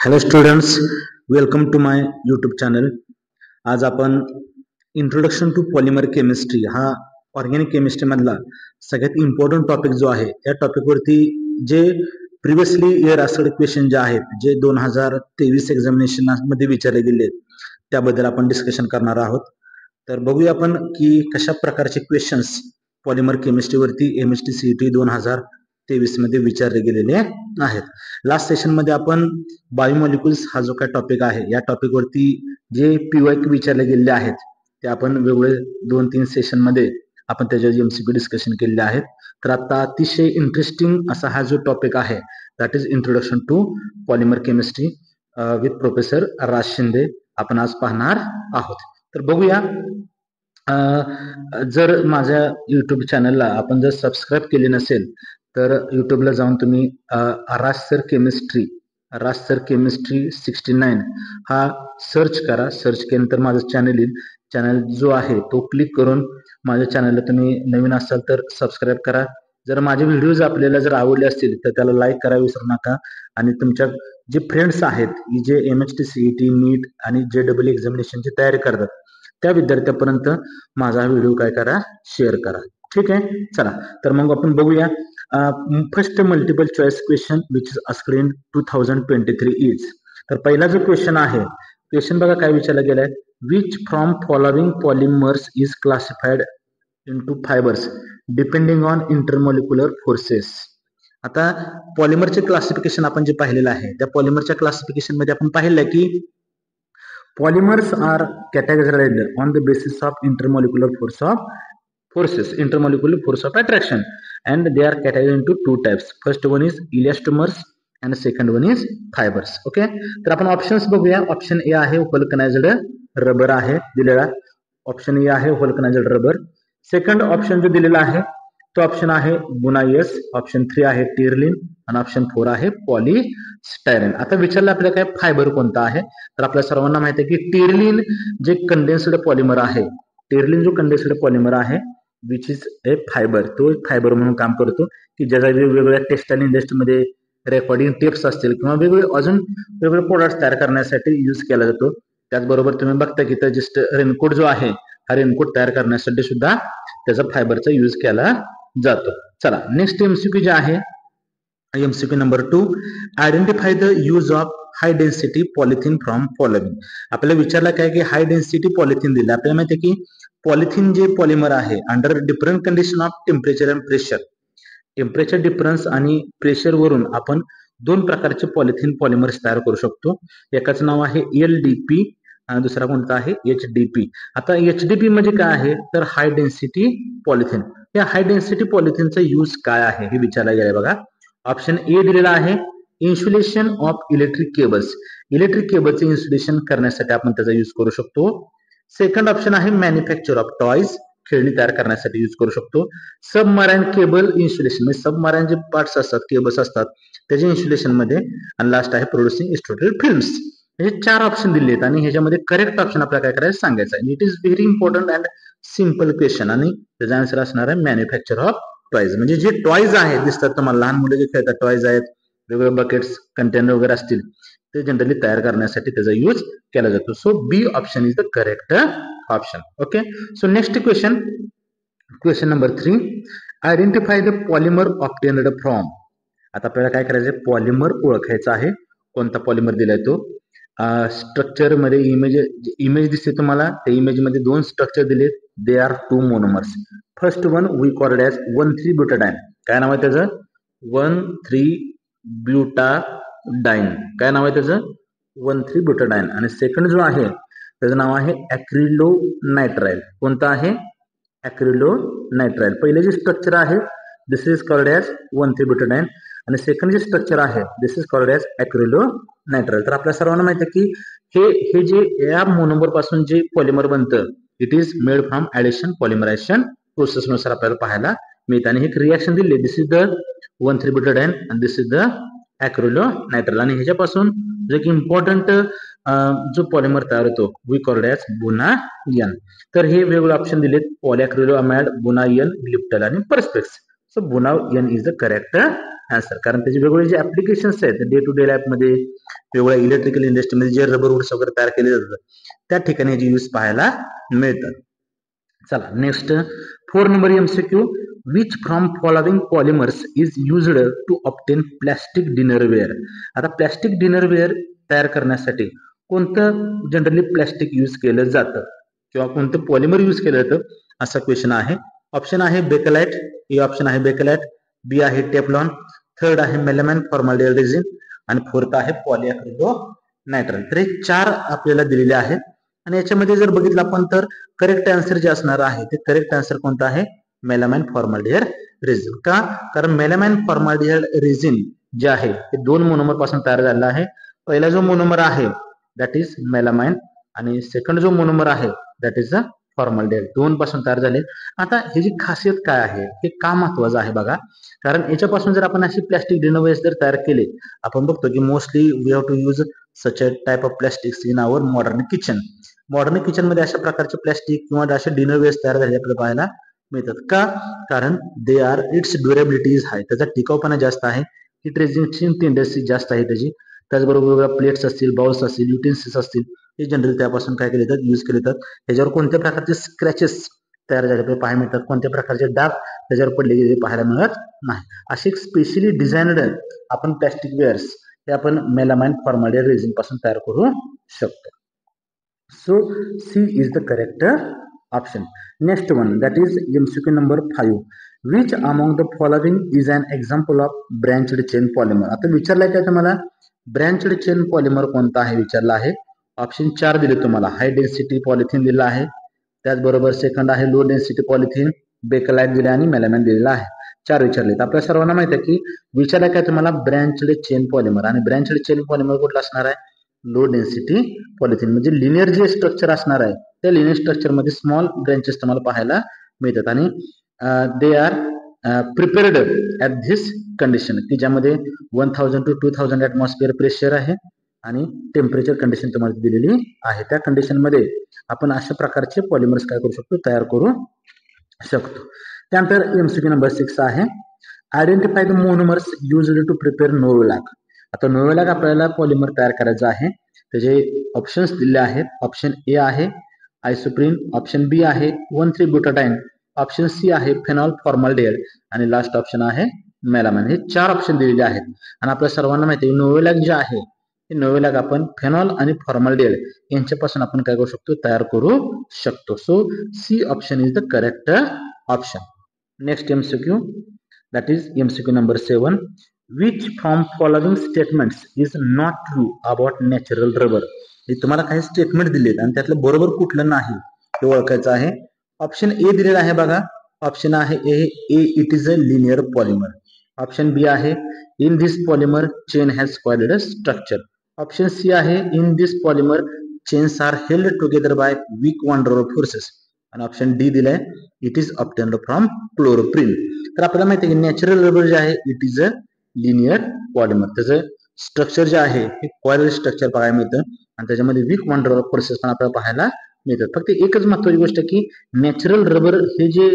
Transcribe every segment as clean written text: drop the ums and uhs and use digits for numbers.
Hello students, welcome to my YouTube channel. आज आपण introduction to polymer chemistry हा organic chemistry मधला सगळ्यात इम्पॉर्टंट टॉपिक जो आहे या टॉपिकवरती जे प्रिव्हियसली इयर आस्क्ड क्वेश्चन जे आहेत जे 2023 एक्झामिनेशन मध्ये विचारले गेले त्याबद्दल आपण डिस्कशन करणार आहोत. तर बघूया आपण की कशा प्रकारचे क्वेश्चन्स पॉलिमर केमिस्ट्रीवरती MHT-CET 2023 मध्ये विचारले गेलेले आहेत. लास्ट सेशन मध्ये आपण बायोमॉलिक्युल्स हा जो काय टॉपिक आहे या टॉपिक वरती जे PYQ विचारले गेलेले आहेत ते आपण वेगवेगळे 2-3 सेशन मध्ये आपण त्याच्यावर MCQ डिस्कशन केलेले आहेत. तर आता अतिशय इंटरेस्टिंग असा हा जो टॉपिक आहे that is introduction to polymer chemistry with professor Raj Shinde आपण आज पाहणार आहोत. तर बघूया, जर माझ्या युट्यूब चॅनलला आपण जर सबस्क्राईब केले नसेल तर युट्यूबला जाऊन तुम्ही राज सर केमिस्ट्री 69 हा सर्च करा. सर्च केल्यानंतर माझं चॅनल येईल. चॅनल जो आहे तो क्लिक करून माझ्या चॅनलला तुम्ही नवीन असाल तर सबस्क्राईब करा. जर माझे व्हिडिओज आपल्याला जर आवडले असतील तर त्याला लाईक करा विसरू नका. आणि तुमच्या जे फ्रेंड्स आहेत जे MHT-CET नीट आणि JEE एक्झामिनेशनची तयारी करतात त्या विद्यार्थ्यापर्यंत माझा हा व्हिडिओ काय करा, शेअर करा. ठीक आहे, चला तर मग आपण बघूया. First multiple choice question which is asked in 2023 is. तर पहिला जो क्वेश्चन आहे, क्वेश्चन बघा काय विचारला गेलाय. Which from following polymers is classified into fibres depending on intermolecular forces. आता पॉलिमरचे क्लासिफिकेशन आपण जे पाहिलेलं आहे त्या पॉलिमरच्या क्लासिफिकेशन मध्ये आपण पाहिलं की polymers are categorized on the basis of intermolecular force of attraction, and they are categorized into two types. First one is elastomers and second one is fibers. Okay, तर आपण ऑप्शन्स बघूया. ऑप्शन ए आहे vulcanised rubber आहे दिलेला. Option A आहे vulcanised rubber. Second option जो दिलेला आहे तो ऑप्शन आहे बुनायस. ऑप्शन 3 आहे टिरलिन आणि ऑप्शन 4 आहे पॉलीस्टायरेन. आता विचारलं आपल्याला काय फायबर कोणता आहे, तर आपल्या सर्वांना माहिती आहे की टिरलिन जे कंडेन्स्ड पॉलिमर आहे, टिरलिन जो कंडेन्स्ड पॉलिमर आहे विच इज ए फायबर, तो फायबर म्हणून काम करतो की ज्याचा वेगवेगळ्या टेक्सटाईल इंडस्ट्रीमध्ये रेकॉर्डिंग टेप्स असतील किंवा वेगवेगळे अजून वेगवेगळे प्रोडक्ट्स तयार करण्यासाठी यूज केला जातो. त्याचबरोबर तुम्ही बघता की तर जस्ट रेनकोट जो आहे हा रेनकोट तयार करण्यासाठी सुद्धा त्याचा फायबरचा यूज केला जातो. चला नेक्स्ट MCQ जे आहे MCQ number 2, identify the use of high density polythene from following. आपल्याला विचारला काय की हाय डेन्सिटी पॉलिथिन दिले. आपल्याला माहिती आहे की पॉलिथिन जे पॉलिमर आहे under different condition of temperature and pressure, temperature difference आणि प्रेशर वरून आपण दोन प्रकारचे पॉलिथिन पॉलिमर्स तयार करू शकतो. एकाचं नाव आहे LDP आणि दुसरा कोणता आहे HDP. आता HDP म्हणजे काय आहे तर हाय डेन्सिटी पॉलिथिन. या हाय डेन्सिटी पॉलिथिनचा यूज काय आहे हे विचारला गेलाय बघा. ऑप्शन ए दिलेला आहे insulation of electric cables. Electric केबलचे इन्सुलेशन करण्यासाठी आपण त्याचा यूज करू शकतो. सेकंड ऑप्शन आहे मॅन्युफॅक्चर ऑफ टॉयज, खेळणी तयार करण्यासाठी यूज करू शकतो. सबमराईन केबल इन्सुलेशन म्हणजे सबमराईन जे पार्ट्स असतात, केबल्स असतात त्याच्या इन्सुलेशन मध्ये. आणि लास्ट आहे प्रोड्युसिंग एक्सट्रुडेड फिल्म्स. हे 4 ऑप्शन दिले आहेत आणि ह्याच्यामध्ये करेक्ट ऑप्शन आपल्याला काय करायचं सांगायचं आहे. It is very important and simple question आणि त्याचा आन्सर असणार आहे मॅन्युफॅक्चर ऑफ टॉयज. म्हणजे जे टॉयज आहेत दिसतात तुम्हाला, लहान मुले जे खेळतात टॉयज आहेत, वेगवेगळे बकेट्स कंटेनर वगैरे असतील ते जनरली तयार करण्यासाठी त्याचा यूज केला जातो. So B option is the correct option. Okay, so next question, question number 3, identify the polymer obtained from. आता आपल्याला काय करायचं, पॉलिमर ओळखायचा आहे. कोणता पॉलिमर दिलाय तो. स्ट्रक्चर मध्ये इमेज दिसते तुम्हाला, त्या इमेज मध्ये 2 स्ट्रक्चर दिले. They are 2 monomers. First one we called as one three butadiene. काय नाव आहे त्याचं, 1,3-ब्युटाडाइन. काय नाव आहे त्याचं, 1,3-ब्युटाडाइन. आणि सेकंड जो आहे त्याचं नाव आहे ॲक्रिलोनायट्राइल. कोणता आहे, ॲक्रिलोनायट्राइल. पहिले जे स्ट्रक्चर आहे दिस इज कॉल्ड एज 1,3-ब्युटाडाइन आणि सेकंड जे स्ट्रक्चर आहे दिस इज कॉल्ड एज ॲक्रिलोनायट्राइल. तर आपल्या सर्वांना माहिती आहे की हे जे या मोनोमर पासून जे पॉलिमर बनतं it is made from addition polymerization process नुसार आपल्याला पाहायला मिळतं. आणि एक रिएक्शन दिली, दिस इज द 1,3-ब्युटाडाइन आणि दिस इज द ॲक्रिलोनायट्राइल. आणि ह्याच्यापासून जो एक इम्पॉर्टंट जो पॉलिमर तयार होतो वी कॉल्ड एज बुनायन. तर हे वेगवेगळे ऑप्शन दिलेत, पॉलिॲक्रिलोअमाइड, बुनायन, ग्लिप्टल आणि Perspex. So Buna N is the correct answer. कारण त्याचे वेगवेगळे जे ऍप्लिकेशन्स आहेत डे टू डे लाईफ मध्ये, वेगवेगळ्या इलेक्ट्रिकल इंडस्ट्रीमध्ये जे रबर वूड्स वगैरे तयार केले जातात त्या ठिकाणी याचे यूज पाहायला मिळतात. चला next 4 number MCQ. Which from following polymers is used to obtain plastic dinnerware. आता प्लॅस्टिक डिनरवेअर तयार करण्यासाठी कोणतं जनरली प्लॅस्टिक यूज केलं जातं किंवा कोणतं पॉलिमर यूज केलं जातं असा क्वेश्चन आहे. ऑप्शन आहे बेकलाइट, ए ऑप्शन आहे बेकलाइट, बी आहे टेफ्लॉन, थर्ड आहे मेलामाइन फॉर्मल्डिहाइड रेझिन आणि फोर्थ आहे पॉलिॲक्रिलानायट्राइल. तर हे 4 आपल्याला दिलेले आहेत आणि याच्यामध्ये जर बघितलं आपण तर करेक्ट आन्सर जे असणार आहे ते करेक्ट आन्सर कोणतं आहे? Melamine formaldehyde resin. का? कारण मेलामाइन फॉर्मल्डिहाइड रेझिन जे आहे ते 2 मोनोमर पासून तयार झालेला आहे. पहिला जो मोनोमर आहे दॅट इज मेलामाइन आणि सेकंड जो मोनोमर आहे दॅट इज फॉर्मल्डिहाइड. 2 पासून तयार झाले. आता हे जी खासियत काय आहे हे का महत्वाचं आहे बघा. कारण याच्यापासून जर आपण अशी प्लॅस्टिक डिनरवेअर्स जर तयार केले, आपण बघतो की mostly we have to use such a type of plastics in our modern kitchen. Modern kitchen मध्ये अशा प्रकारचे प्लॅस्टिक किंवा असे डिनरवेअर्स तयार झाले आपल्याला पाहायला मिळतात. का? कारण they are its durability is high. त्याचा टिकाऊपणा जास्त आहे, हिट रेझिस्टिंग टेंडन्सी जास्त आहे त्याची. त्याचबरोबर वेगवेगळ्या प्लेट्स असतील, बाउल्स असतील, युटेन्सिल्स असतील हे जनरली त्यापासून काय केले जातात? यूज केले जातात. त्याच्यावर कोणत्या प्रकारचे स्क्रॅचेस तयार झाले पाहायला मिळतात, कोणत्या प्रकारचे डाग त्याच्यावर पडले गेले पाहायला मिळत नाही. असे स्पेशली डिझाइनड आपण प्लॅस्टिक वेअर्स हे आपण मेलामाइन फॉर्मल्डिहाइड रेझिन पासून तयार करू शकतो. So C is the correct option. Next one that is MCQ number 5. Which among the following is an example of branched chain polymer. आता विचारलंय काय तुम्हाला? ब्रँच्ड चेन पॉलिमर कोणता आहे विचारला आहे. ऑप्शन 4 दिले तुम्हाला. हाय डेन्सिटी पॉलिथिन दिला आहे, त्याचबरोबर सेकंड आहे लो डेन्सिटी पॉलिथिन, बेकलाइट दिले आणि मेलामाइन दिलेला आहे. 4 विचारले. आपल्या सर्वांना माहिती आहे की विचारलं काय तुम्हाला? ब्रँच्ड चेन पॉलिमर. आणि ब्रँच्ड चेन पॉलिमर कुठला असणार आहे? Low density polythene. म्हणजे लिनियर जे स्ट्रक्चर असणार आहे त्या लिनियर स्ट्रक्चर मध्ये स्मॉल ब्रँचेस तुम्हाला पाहायला मिळतात आणि they are prepared at this condition की ज्यामध्ये 1000 to 2000 ॲटमॉस्फिअर प्रेशर आहे आणि टेम्परेचर कंडिशन तुम्हाला दिलेली आहे. त्या कंडिशन मध्ये आपण अशा प्रकारचे पॉलिमर्स काय करू शकतो? तयार करू शकतो. त्यानंतर MCQ नंबर 6 आहे. Identify the monomers used to prepare novolac. आता नोव्हेलॅक आपल्याला पॉलिमर तयार करायचं आहे. त्याचे ऑप्शन्स दिले आहेत. ऑप्शन ए आहे आयसोप्रीन, ऑप्शन बी आहे 1,3-ब्युटाडाइन, ऑप्शन सी आहे फेनॉल फॉर्मल्डिहाइड आणि लास्ट ऑप्शन आहे मेलामाइन. हे 4 ऑप्शन दिलेले आहेत आणि आपल्या सर्वांना माहिती आहे नोव्हेलॅक जे आहे ते नोव्हेलॅक आपण फेनॉल आणि फॉर्मल्डिहाइड यांच्यापासून आपण काय करू शकतो? तयार करू शकतो. So C option is the correct option. Next MCQ that is MCQ number 7. Which from following statements is not true about natural rubber. तुम्हाला काही स्टेटमेंट दिलेत आणि त्यातलं बरोबर कुठलं नाही हे ओळखायचं आहे. ऑप्शन ए दिलेला आहे बघा. ऑप्शन आहे A it is a linear polymer. Option B आहे in this polymer chain has coiled structure. Option C आहे in this polymer chains are held together by weak van rubber forces आणि option D दिलाय it is obtained from chloroprene. तर आपल्याला माहिती आहे की natural rubber जे आहे it is a linear polymer. त्याचं स्ट्रक्चर जे आहे हे कॉइल स्ट्रक्चर पाहायला मिळतं आणि त्याच्यामध्ये वीक वन रबर फोर्सेस पण आपल्याला पाहायला मिळतात. फक्त एकच महत्वाची गोष्ट की नॅचरल रबर हे जे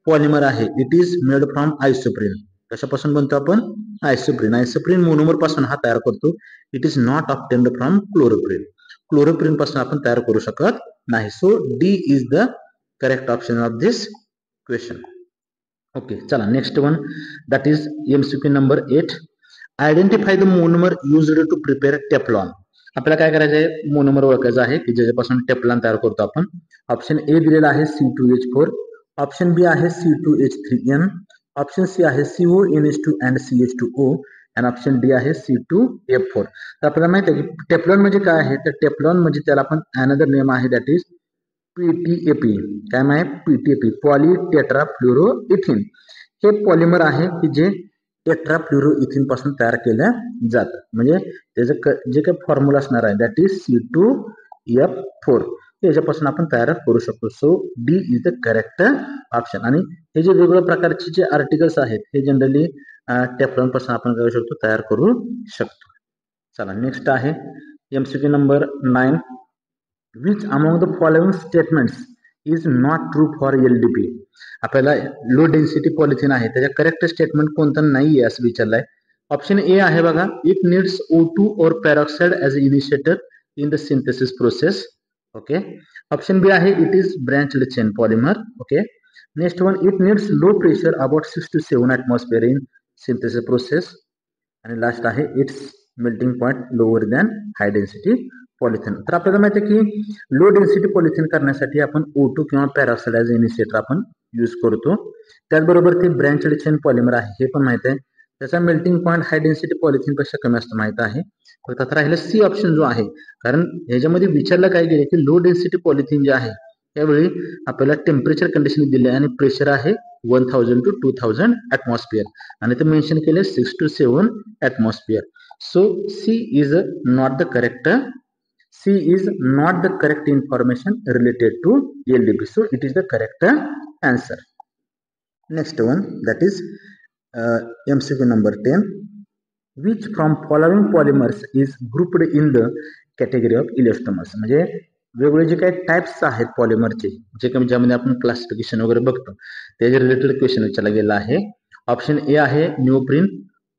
पॉलिमर आहे इट इज मेड फ्रॉम आयसोप्रीन. कशापासून बनतो आपण? आयसोप्रीन. आयसोप्रीन मोनोमर पासून हा तयार करतो. It is not obtained from chloroprene. Chloroprene पासून आपण तयार करू शकत नाही. So D is the correct option of this question. Okay चला next one that is MCQ number 8. Identify the monomer used to prepare Teflon. आपल्याला काय करायचं आहे? मोनोमर ओळखायचं आहे की ज्याच्यापासून टेफ्लॉन तयार करतो आपण. ऑप्शन ए दिलेला आहे C2H4, ऑप्शन बी आहे C2H3N, ऑप्शन सी आहे CONH2 and CH2O आणि ऑप्शन डी आहे C2F4. तर आपल्याला माहिती आहे की टेफ्लॉन म्हणजे काय आहे? तर टेफ्लॉन म्हणजे त्याला आपण अनदर नेम आहे दॅट इज PTAP. काय आहे? PTAP polytetrafluoroethene. हे पॉलिमर आहे की जे टेट्राफ्लोरोइथिन पासून तयार केलं जातं. म्हणजे त्याचं जे काही फॉर्म्युला असणार आहे दॅट इज C2F4 याच्यापासून आपण तयार करू शकतो. So D is the correct option. आणि हे जे वेगवेगळ्या प्रकारचे जे आर्टिकल्स आहेत हे जनरली टेफ्लॉन पासून आपण करू शकतो तयार करू शकतो. चला नेक्स्ट आहे MCQ number 9. Which among the following statements is not true for LDP. आपल्याला लो डेन्सिटी पॉलिथिन आहे त्याच्या करेक्ट स्टेटमेंट कोणतं नाहीये असं विचारलंय. ऑप्शन ए आहे बघा, it needs O2 or peroxide as initiator in the synthesis process. Okay. Option B आहे, it is branched chain polymer. Okay. Next one, it needs low pressure about 6 to 7 atmosphere in synthesis process. आणि last आहे, its melting point lower than high density polythene. तर आपल्याला माहिती आहे की low density polythene करण्यासाठी आपण O2 किंवा पॅरॉक्साईड ॲज इनिशिएटर आपण यूज करतो. त्याचबरोबर ते ब्रँचड चेन पॉलिमर आहे हे पण माहिती आहे. त्याचा मेल्टिंग पॉइंट हाय डेन्सिटी पॉलिथिन पेक्षा कमी असतो माहित आहे. फक्त आता राहिलं सी ऑप्शन जो आहे, कारण ह्याच्यामध्ये विचारलं काय गेले की लो डेन्सिटी पॉलिथिन जे आहे त्यावेळी आपल्याला टेम्परेचर कंडिशन दिले आणि प्रेशर आहे 1000 to 2000 ॲटमॉस्फिअर आणि ते मेन्शन केले 6 to 7 atmosphere. So C is not the correct. C is not the correct information related to LDP. So it is the correct answer. Next one, that is MCQ number 10. Which from following polymers is grouped in the category of elastomers? म्हणजे वेगवेगळे जे काही types आहेत पॉलिमरचे, जे काही ज्यामध्ये आपण classification वगैरे बघतो त्याच्या रिलेटेड क्वेश्चन विचारला गेला आहे. ऑप्शन ए आहे निओप्रिन,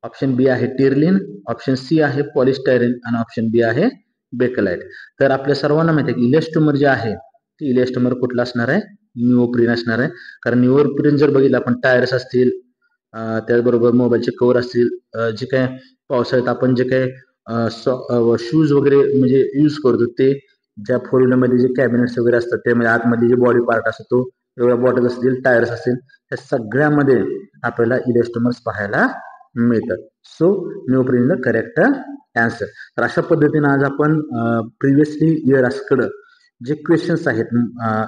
ऑप्शन बी आहे टिरलिन, ऑप्शन सी आहे पॉलिस्टायरिन आणि ऑप्शन बी आहे बेकलाइट. तर आपल्या सर्वांना माहिती आहे की इलेस्टोमर जे आहे ते इलेस्टोमर कुठला असणार आहे, निओप्रिन असणार आहे. कारण निओप्रिन जर बघितलं आपण टायर्स असतील, त्याचबरोबर मोबाईलचे कव्हर असतील, जे काय पावसाळ्यात आपण जे काय शूज वगैरे म्हणजे यूज करतो ते, ज्या फोर व्हीलरमध्ये जे कॅबिनेट्स वगैरे असतात त्यामध्ये आतमध्ये जे बॉडी पार्ट असतो तो, वेगळ्या बॉटल असतील, टायर्स असतील, त्या सगळ्यामध्ये आपल्याला इलेस्टोमर्स पाहायला मिळतात. So neoprene the correct answer. तर अशा पद्धतीने आज आपण प्रिव्हियसली इयर्सकडं जे क्वेश्चन्स आहेत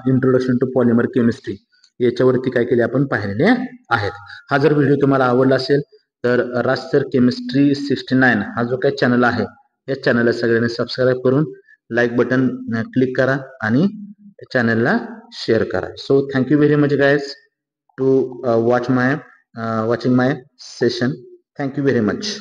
इंट्रोडक्शन टू पॉलिमर केमिस्ट्री याच्यावरती काय केले आपण पाहिलेले आहेत. हा जर व्हिडिओ तुम्हाला आवडला असेल तर राज सर केमिस्ट्री 69 हा जो काही चॅनल आहे या चॅनलला सगळ्यांनी सबस्क्राईब करून लाईक बटन क्लिक करा आणि चॅनलला शेअर करा. So thank you very much guys to watching my session. Thank you very much.